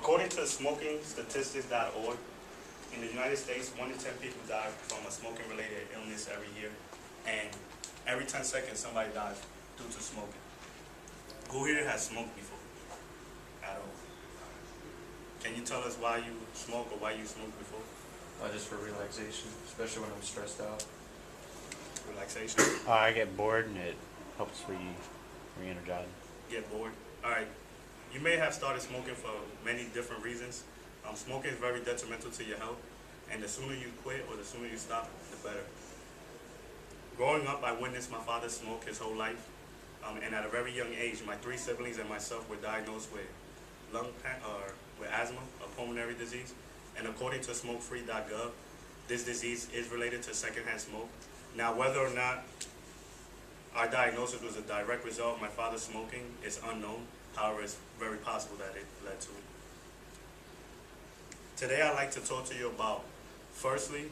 According to smokingstatistics.org, in the United States, 1 in 10 people die from a smoking-related illness every year, and every 10 seconds somebody dies due to smoking. Who here has smoked before? At all? Can you tell us why you smoke or why you smoked before? Just for relaxation, especially when I'm stressed out. Relaxation? I get bored and it helps re-energize. Get bored? Alright. You may have started smoking for many different reasons. Smoking is very detrimental to your health, and the sooner you quit or the sooner you stop, the better. Growing up, I witnessed my father smoke his whole life, and at a very young age, my 3 siblings and myself were diagnosed with asthma, a pulmonary disease, and according to smokefree.gov, this disease is related to secondhand smoke. Now, whether or not our diagnosis was a direct result of my father smoking is unknown. However, it's very possible that it led to it. Today, I'd like to talk to you about, firstly,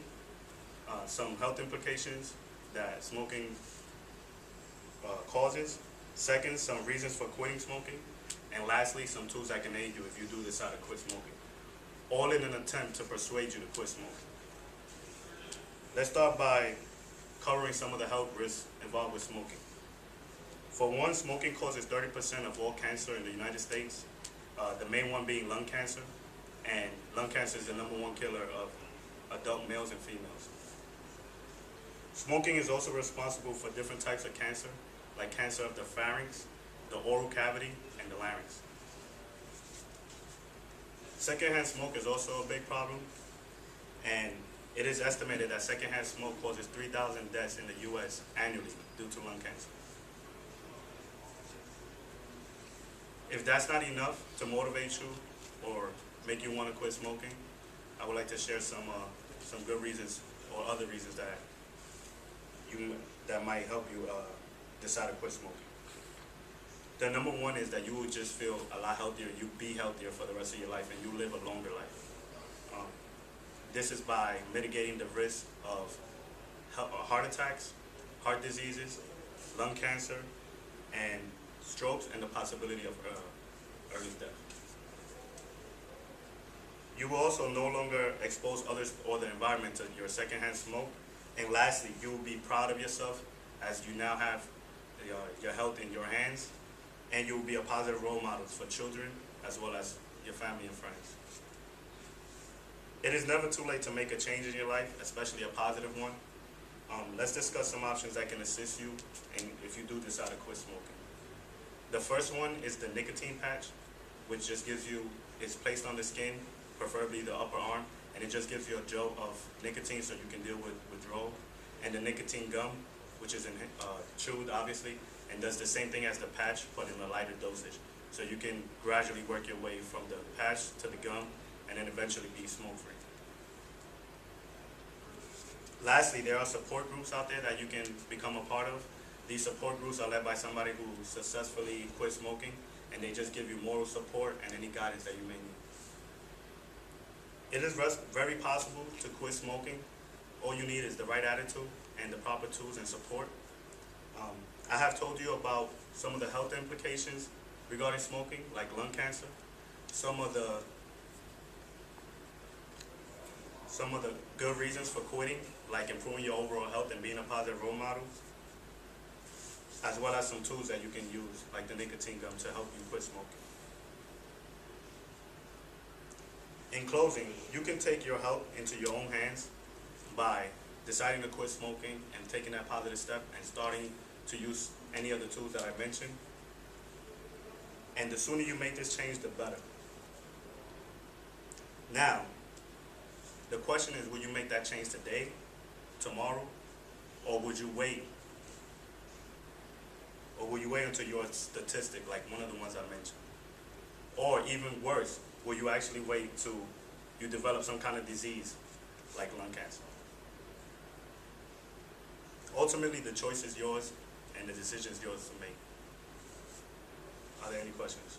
some health implications that smoking causes. Second, some reasons for quitting smoking. And lastly, some tools that can aid you if you do decide to quit smoking. All in an attempt to persuade you to quit smoking. Let's start by covering some of the health risks involved with smoking. For one, smoking causes 30% of all cancer in the United States, the main one being lung cancer, and lung cancer is the #1 killer of adult males and females. Smoking is also responsible for different types of cancer, like cancer of the pharynx, the oral cavity, and the larynx. Secondhand smoke is also a big problem, and it is estimated that secondhand smoke causes 3,000 deaths in the U.S. annually due to lung cancer. If that's not enough to motivate you or make you want to quit smoking, I would like to share some good reasons or other reasons that might help you decide to quit smoking. The #1 is that you will just feel a lot healthier. You be healthier for the rest of your life, and you live a longer life. This is by mitigating the risk of heart attacks, heart diseases, lung cancer, and strokes, and the possibility of early death. You will also no longer expose others or the environment to your secondhand smoke. And lastly, you will be proud of yourself as you now have your health in your hands, and you will be a positive role model for children as well as your family and friends. It is never too late to make a change in your life, especially a positive one. Let's discuss some options that can assist you if you do decide to quit smoking. The first one is the nicotine patch, which just it's placed on the skin, preferably the upper arm, and it just gives you a jolt of nicotine so you can deal with withdrawal. And the nicotine gum, which is chewed, obviously, and does the same thing as the patch, but in a lighter dosage. So you can gradually work your way from the patch to the gum, and then eventually be smoke-free. Lastly, there are support groups out there that you can become a part of. These support groups are led by somebody who successfully quit smoking, and they just give you moral support and any guidance that you may need. It is very possible to quit smoking. All you need is the right attitude and the proper tools and support. I have told you about some of the health implications regarding smoking, like lung cancer, some of the good reasons for quitting, like improving your overall health and being a positive role model, as well as some tools that you can use, like the nicotine gum, to help you quit smoking. In closing, you can take your health into your own hands by deciding to quit smoking and taking that positive step and starting to use any of the tools that I mentioned. And the sooner you make this change, the better. Now, the question is, will you make that change today, tomorrow, or would you wait? Or will you wait until you're a statistic like one of the ones I mentioned? Or even worse, will you actually wait till you develop some kind of disease like lung cancer? Ultimately, the choice is yours and the decision is yours to make. Are there any questions?